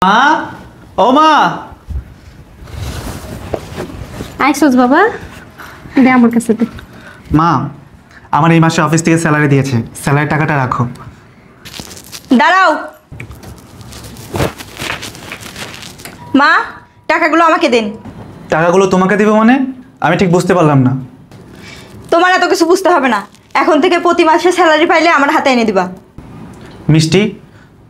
মা, ও মা, আইসোস বাবা, দে আমার কাছে দে। মা, আমার এই মাসে অফিস থেকে স্যালারি দিয়েছে, স্যালারির টাকাটা রাখো। দাঁড়াও মা, টাকাগুলো আমাকে দিন। টাকাগুলো তোমাকে দিবে মানে? আমি ঠিক বুঝতে পারলাম না। তোমার এত কিছু বুঝতে হবে না, এখন থেকে প্রতি মাসে স্যালারি পাইলে আমার হাতে এনে দিবা। মিষ্টি,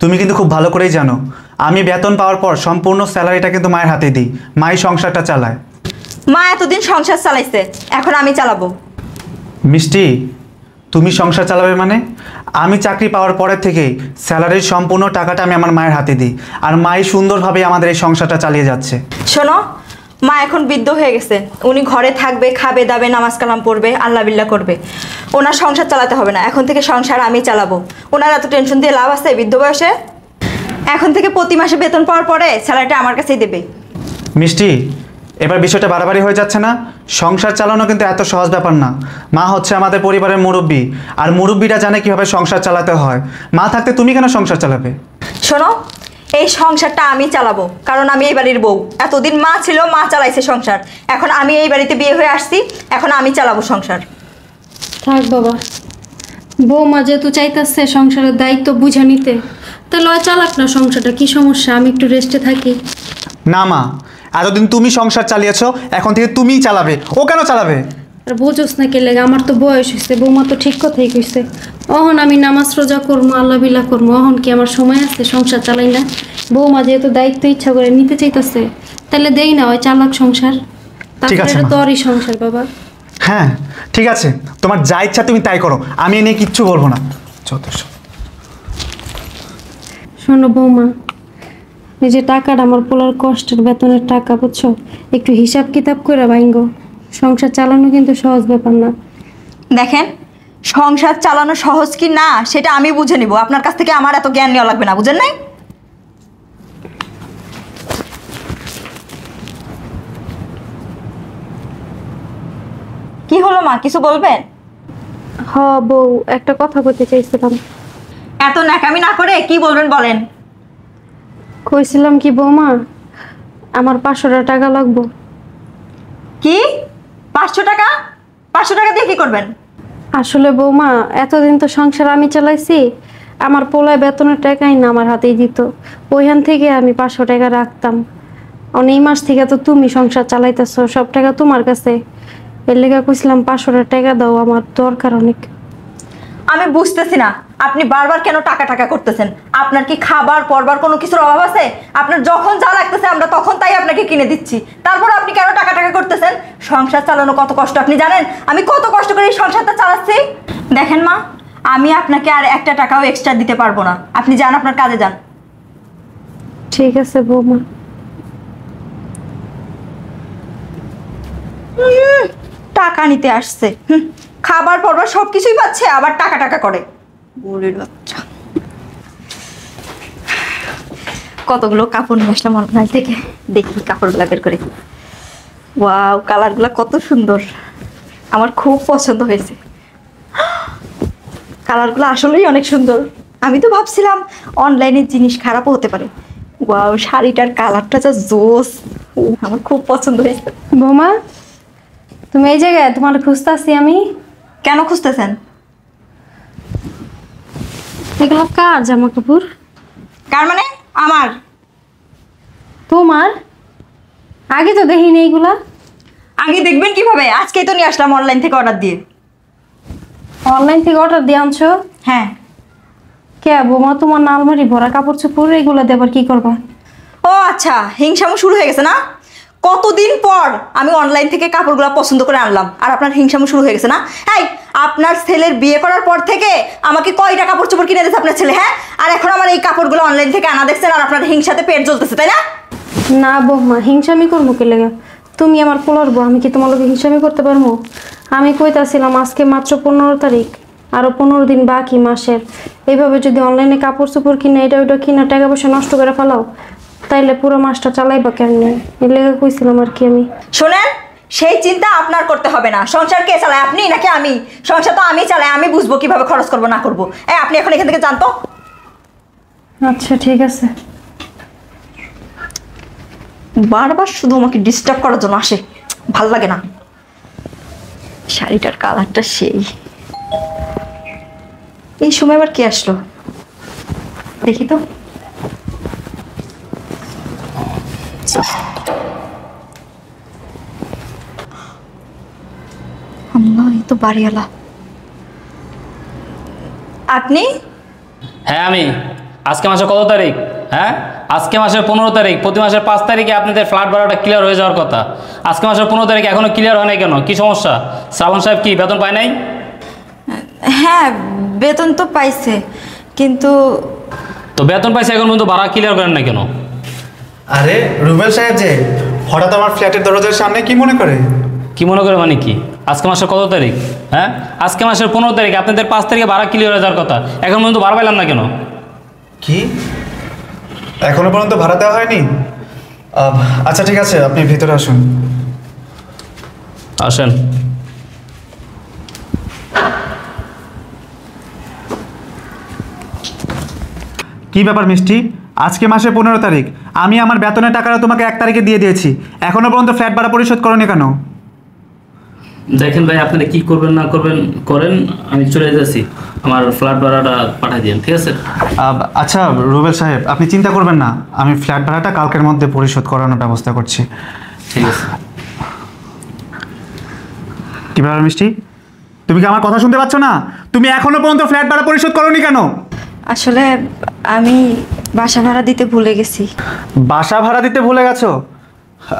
তুমি কিন্তু খুব ভালো করেই জানো আমি বেতন পাওয়ার পর সম্পূর্ণ স্যালারিটা কিন্তু মায়ের হাতে দিই, মাই সংসারটা চালায়। মা এতদিন সংসার চালাইছে, এখন আমি চালাবো। মিষ্টি, তুমি সংসার চালাবে মানে? আমি চাকরি পাওয়ার পরের থেকেই স্যালারির সম্পূর্ণ টাকাটা আমি আমার মায়ের হাতে দিই, আর মাই সুন্দরভাবে আমাদের এই সংসারটা চালিয়ে যাচ্ছে। শোনো, মা এখন বৃদ্ধ হয়ে গেছে, উনি ঘরে থাকবে, খাবে দাবে, নামাজ কালাম পড়বে, আল্লাহ বিল্লাহ করবে। ওনার সংসার চালাতে হবে না, এখন থেকে সংসার আমি চালাবো। ওনার এত টেনশন দিয়ে লাভ আছে বৃদ্ধ বয়সে? এখন থেকে প্রতি মাসে বেতন পাওয়ার পরে স্যালারিটা আমার কাছেই দেবে। মিষ্টি, এবার বিষয়টা বাড়াবাড়ি হয়ে যাচ্ছে না? সংসার চালানো কিন্তু এত সহজ ব্যাপার না। মা হচ্ছে আমাদের পরিবারের মুরব্বী, আর মুরব্বীরা জানে কিভাবে সংসার চালাতে হয়। মা থাকতে তুমি কেন সংসার চালাবে? শোনো, এই সংসারটা আমি চালাবো, কারণ আমি এই বাড়ির বউ। এতদিন মা ছিল, মা চালাইছে সংসার, এখন আমি এই বাড়িতে বিয়ে হয়ে আসছি, এখন আমি চালাবো সংসার। থাক বাবা, বৌমা যেহেতু চাইতেছে সংসারের দায়িত্ব বুঝে নিতে, তাহলে ওই চালাক না সংসারটা, কি সমস্যা? আমি একটু রেস্টে থাকি। না মা, এতদিন তুমি সংসার চালিয়েছো, এখন থেকে তুমিই চালাবে। ও কেন চালাবে? আর বোঝোস না কে লেগে, আমার তো বয়স হয়েছে, বৌমা তো ঠিক কথাই কইছে। অহন আমি নামাজ রোজা করবো, আল্লাহ বিল্লাহ করবো, অহন কি আমার সময় আছে সংসার চালাই না? বৌমা যেহেতু দায়িত্ব ইচ্ছা করে নিতে চাইতেছে, তাহলে দেই না ওই চালাক সংসার। ঠিক আছে তারপরে মা। তোরই সংসার বাবা। হ্যাঁ ঠিক আছে, তোমার যা ইচ্ছা তুমি তাই করো, আমি এ নিয়ে কিচ্ছু বলবো না। যথেষ্ট। শোনো বৌমা, এই যে টাকাটা আমার পোলার কষ্টের বেতনের টাকা, বুঝছো? একটু হিসাব কিতাব করে বাইঙ্গো। সংসার চালানো কিন্তু সহজ ব্যাপার না। দেখেন, সংসার চালানো সহজ কি না সেটা আমি বুঝে নিব, আপনার কাছ থেকে আমার এত জ্ঞান নেওয়া লাগবে না, বুঝেন নাই? কি হলো মা, কিছু বলবেন? হ বউ, একটা কথা বলতে চাইছিলাম। এত ন্যাকামি না করে কি বলবেন বলেন। কইছিলাম কি বৌমা, আমার 500 টাকা লাগবো। কি? 500 টাকা? 500 টাকা দিয়ে কি করবেন? আসলে বৌমা, এতদিন তো সংসার আমি চালাইছি, আমার পোলায় বেতনের টাকাই না আমার হাতেই দিত, ওইখান থেকে আমি 500 টাকা রাখতাম। অনেক মাস থেকে তো তুমি সংসার চালাইতেছো, সব টাকা তোমার কাছে, এর লেগে কইছিলাম 500 টাকা দাও, আমার দরকার অনেক। আমি বুঝতেছি না আপনি বারবার কেন টাকা টাকা করতেছেন। আপনার কি খাবার পরবার কোনো কিছুর অভাব আছে? আপনার যখন যা লাগতেছে আমরা তখন তাই আপনাকে কিনে দিচ্ছি, তারপর আপনি কেন টাকা টাকা করতেছেন? সংসার চালানো কত কষ্ট আপনি জানেন? আমি কত কষ্ট করে এই সংসারটা চালাচ্ছি। দেখেন মা, আমি আপনাকে আর একটা টাকাও এক্সট্রা দিতে পারবো না, আপনি যান, আপনার কাজে যান। ঠিক আছে বৌমা। টাকা নিতে আসছে, খাবার পরবার সব কিছুই পাচ্ছে, আবার টাকা টাকা করে বুড়ির বাচ্চা। কতগুলো কাপড় নিয়ে আসলাম অনলাইন থেকে, দেখি কাপড়গুলো বের করে। ওয়াও, কালারগুলো কত সুন্দর, আমার খুব পছন্দ হয়েছে। কালারগুলো আসলেই অনেক সুন্দর। আমি তো ভাবছিলাম অনলাইনের জিনিস খারাপও হতে পারে। ওয়াও, শাড়িটার কালারটা যা জোস, আমার খুব পছন্দ হয়েছে। বৌমা, তুমি এই জায়গায়, তোমার খুঁজতেছি আমি। কেন খুঁজতেছেন? এগুলো কার জামা কাপড়? কার মানে? আমার। তোমার? আগে তো দেখিনি এইগুলা। আগে দেখবেন কিভাবে? আজকেই তো নিয়ে আসলাম অনলাইন থেকে অর্ডার দিয়ে। অনলাইন থেকে অর্ডার দিয়ে আনছো? হ্যাঁ। কে বৌমা, তোমার না আলমারি ভরা কাপড় চোপড়, এগুলো দেবার কি করবা? ও আচ্ছা, হিংসামো শুরু হয়ে গেছে না? কতদিন পর আমি অনলাইন থেকে কাপড়গুলো পছন্দ করে আনলাম, আর আপনার হিংসামো শুরু হয়ে গেছে না? এই, আপনার ছেলের বিয়ে করার পর থেকে আমাকে কয়টা কাপড় চোপড় কিনে দিয়েছে আপনার ছেলে, হ্যাঁ? আর এখন আমার এই কাপড়গুলো অনলাইন থেকে আনা দেখছেন, আর আপনার হিংসাতে পেট জ্বলতেছে, তাই না? না বৌমা, হিংসামি করবো কে লেগে? তুমি আমার পোলার বউ, আমি কি তোমার লোকে হিংসামি করতে পারবো? আমি কইতাছিলাম আজকে মাত্র 15 তারিখ, আরো 15 দিন বাকি মাসের। এইভাবে যদি অনলাইনে কাপড় চোপড় কিনে এটা ওইটা কিনা টাকা পয়সা নষ্ট করে ফেলাও, তাইলে পুরো মাসটা চালাইবা কেমনে? এর লেগে কইছিলাম আর কি আমি। শোনেন, সেই চিন্তা আপনার করতে হবে না। সংসার কে চালায়, আপনি নাকি আমি? সংসার তো আমি চালাই, আমি বুঝবো কিভাবে খরচ করবো না করবো। আপনি এখন এখান থেকে জানতো। আচ্ছা ঠিক আছে। বারবার শুধু আমাকে ডিস্টার্ব করার জন্য আসে, ভাল লাগে না। শাড়িটার কালারটা সেই। এই সময় আবার কে আসলো দেখি তো। আল্লাহ, এই তো বাড়িওয়ালা। আপনি? হ্যাঁ আমি। আজকে মাসের কত তারিখ? হ্যাঁ, আজকে মাসের 15 তারিখ। প্রতি মাসের 5 তারিখে আপনাদের ফ্ল্যাট ভাড়াটা ক্লিয়ার হয়ে যাওয়ার কথা। আজকে মাসের 15 তারিখ এখনো ক্লিয়ার হয় নাই কেন? কি সমস্যা? শ্রাবণ সাহেব কি বেতন পায় নাই? হ্যাঁ, বেতন তো পাইছে, কিন্তু তো বেতন পাইছে, এখন পর্যন্ত ভাড়া ক্লিয়ার করেন না কেন? আরে রুবেল সাহেব যে হঠাৎ আমার ফ্ল্যাটের দরজার সামনে কি মনে করে? কি মনে করে মানে কি? আজকে মাসের কত তারিখ? হ্যাঁ, আজকে মাসের 15 তারিখ। আপনাদের 5 তারিখে ভাড়া ক্লিয়ার হয়ে যাওয়ার কথা, এখন পর্যন্ত ভাড়া পাইলাম না কেন? কি এখনো পর্যন্ত ভাড়া দেওয়া হয়নি? আচ্ছা ঠিক আছে, আপনি ভিতরে আসুন। আসেন। কি ব্যাপার মিষ্টি, আজকে মাসে 15 তারিখ, আমি আমার বেতনের টাকাটা তোমাকে 1 তারিখে দিয়ে দিয়েছি, এখনো পর্যন্ত ফ্ল্যাট ভাড়া পরিশোধ করোনি কেন? দেখেন ভাই, আপনারা কি করবেন না করবেন করেন, আমি চলে যাচ্ছি। আমার ফ্ল্যাট ভাড়াটা পাঠিয়ে দিন, ঠিক আছে? আচ্ছা রুবেল সাহেব, আপনি চিন্তা করবেন না, আমি ফ্ল্যাট ভাড়াটা কালকের মধ্যে পরিশোধ করানোর ব্যবস্থা করছি। ঠিক আছে। কি ব্যাপার মিষ্টি, তুমি কি আমার কথা শুনতে পাচ্ছ না? তুমি এখনো পর্যন্ত ফ্ল্যাট ভাড়া পরিশোধ করোনি কেন? আসলে আমি বাসা ভাড়া দিতে ভুলে গেছি। বাসা ভাড়া দিতে ভুলে গেছো?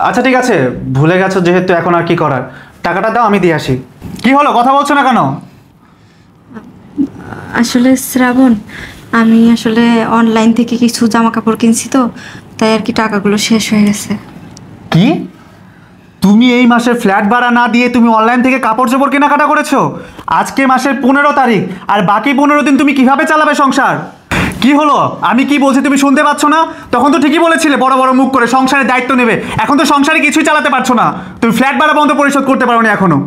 আচ্ছা ঠিক আছে, ভুলে গেছো যেহেতু, এখন আর কি করার, টাকাটা দাও, আমি দিয়ে আসি। কি হলো, কথা বলছো না কেন? আসলে শ্রাবণ, আমি আসলে অনলাইন থেকে কিছু জামা কাপড় কিনছি তো, তাই আর কি টাকাগুলো শেষ হয়ে গেছে। কি, তুমি এই মাসের ফ্ল্যাট ভাড়া না দিয়ে তুমি অনলাইন থেকে কাপড় চোপড় কেনাকাটা করেছো? আজকে মাসের 15 তারিখ, আর বাকি 15 দিন তুমি কিভাবে চালাবে সংসার? কি হলো, আমি কি বলছি তুমি শুনতে পাচ্ছ না? তখন তো ঠিকই বলেছিলে বড় বড় মুখ করে সংসারের দায়িত্ব নেবে, এখন তো সংসারে কিছুই চালাতে পারছো না, তুমি ফ্ল্যাট ভাড়া বন্ধ পরিশোধ করতে পারো না এখনো।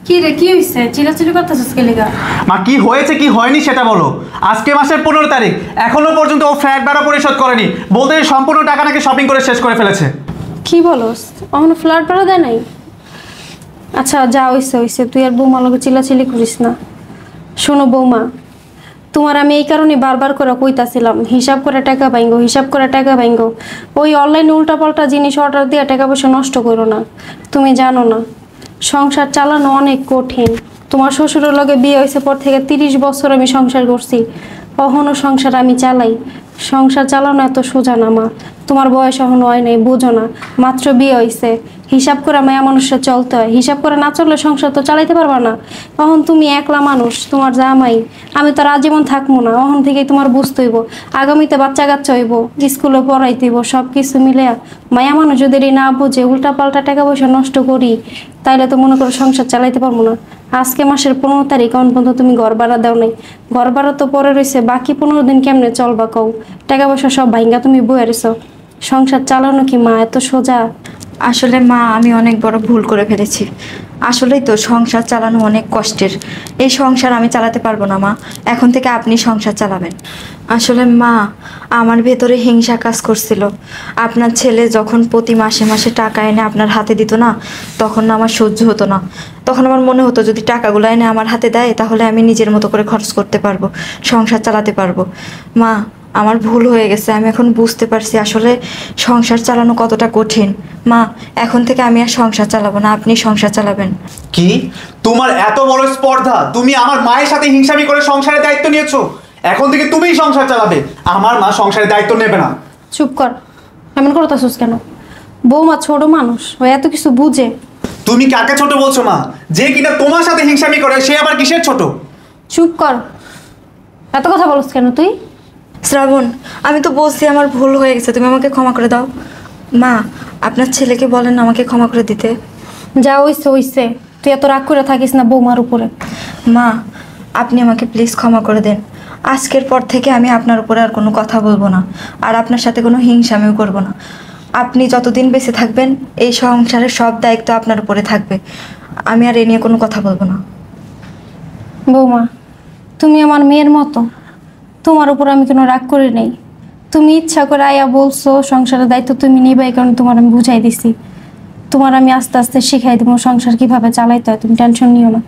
কি রে, কি হইছে? চিল্লাচিল্লি করতেছিস কে লিগা? মা, কি হয়েছে কি হয়নি সেটা বলো। আজকে মাসের 15 তারিখ, এখনো পর্যন্ত ও ফ্ল্যাট ভাড়া পরিশোধ করেনি, বলতে সম্পূর্ণ টাকা নাকি শপিং করে শেষ করে ফেলেছে। কি বলস? অহনো ফ্ল্যাট ভাড়া দেয় নাই? আচ্ছা যা হইছে হইছে, তুই আর বৌমা লগে চিল্লাচিল্লি করিস না। শোনো বৌমা, তোমার আমি এই কারণে বারবার করে কইতাছিলাম হিসাব করে টাকা বাইঙ্গো, হিসাব করে টাকা বাইঙ্গো। ওই অনলাইনে উল্টাপাল্টা জিনিস অর্ডার দিয়ে টাকা পয়সা নষ্ট করো না। তুমি জানো না সংসার চালানো অনেক কঠিন। তোমার শ্বশুরের লগে বিয়ে হয়েছে পর থেকে 30 বছর আমি সংসার করছি, কখনো সংসার আমি চালাই। সংসার চালানো এত সোজা না মা, তোমার বয়স এখনো হয় নাই, বোঝো না, মাত্র বিয়ে হয়েছে। হিসাব করে মায়া মানুষের চলতে হয়, হিসাব করে না চললে সংসার তো চালাইতে পারবা না। তখন তুমি একলা মানুষ, তোমার জামাই, আমি তো আর আজীবন থাকবো না, তখন থেকেই তোমার বুঝতে হইব। আগামীতে বাচ্চা কাচ্চা হইব, স্কুলে পড়াইতে হইব, সব কিছু মিলে মায়া মানুষ যদি না বুঝে উল্টা পাল্টা টাকা পয়সা নষ্ট করি, তাইলে তো মনে করো সংসার চালাইতে পারবো না। আজকে মাসের 15 তারিখ, এখন পর্যন্ত তুমি ঘর ভাড়া দাও নাই, ঘর ভাড়া তো পরে রয়েছে, বাকি 15 দিন কেমনে চলবা কও? টাকা পয়সা সব ভাঙ্গা তুমি বয়ে রেছো, সংসার চালানো কি মা এত সোজা? আসলে মা, আমি অনেক বড় ভুল করে ফেলেছি। আসলেই তো সংসার চালানো অনেক কষ্টের। এই সংসার আমি চালাতে পারবো না মা, এখন থেকে আপনি সংসার চালাবেন। আসলে মা, আমার ভেতরে হিংসা কাজ করছিল। আপনার ছেলে যখন প্রতি মাসে মাসে টাকা এনে আপনার হাতে দিত না, তখন না আমার সহ্য হতো না। তখন আমার মনে হতো যদি টাকাগুলো এনে আমার হাতে দেয়, তাহলে আমি নিজের মতো করে খরচ করতে পারবো, সংসার চালাতে পারবো। মা, আমার ভুল হয়ে গেছে, আমি এখন বুঝতে পারছি আসলে সংসার চালানো কতটা কঠিন। মা, এখন থেকে আমি আর সংসার চালাবো না, আপনি সংসার চালাবেন। কি, তোমার এত বড় স্পর্ধা, তুমি আমার মায়ের সাথে হিংসামি করে সংসারের দায়িত্ব নিয়েছো? এখন থেকে তুমিই সংসার চালাবে, আমার মা সংসারের দায়িত্ব নেবে না। চুপ কর, এমন করতেছিস কেন? বৌমা ছোট মানুষ, ও এত কিছু বুঝে। তুমি কাকে ছোট বলছো মা? যে কিনা তোমার সাথে হিংসামি করে সে আবার কিসের ছোট? চুপ কর, এত কথা বলছ কেন তুই? শ্রাবণ, আমি তো বলছি আমার ভুল হয়ে গেছে, তুমি আমাকে ক্ষমা করে দাও। মা, আপনার ছেলেকে বলেন আমাকে ক্ষমা করে দিতে। যা হইছে হইছে, তুই এত রাগ করে থাকিস না বৌমার উপরে। মা, আপনি আমাকে প্লিজ ক্ষমা করে দেন। আজকের পর থেকে আমি আপনার উপরে আর কোনো কথা বলবো না, আর আপনার সাথে কোনো হিংসামিও করব না। আপনি যতদিন বেঁচে থাকবেন, এই সংসারের সব দায়িত্ব আপনার উপরে থাকবে। আমি আর এ নিয়ে কোনো কথা বলবো না। বৌমা, তুমি আমার মেয়ের মতো, তোমার উপর আমি কোনো রাগ করি নাই। তুমি ইচ্ছা করে আয়া বলছো সংসারের দায়িত্ব তুমি নিবে, এই কারণে তোমার আমি বুঝাই দিছি। তোমার আমি আস্তে আস্তে শিখাই দেবো সংসার কিভাবে চালাইতে হয়, তুমি টেনশন নিও না।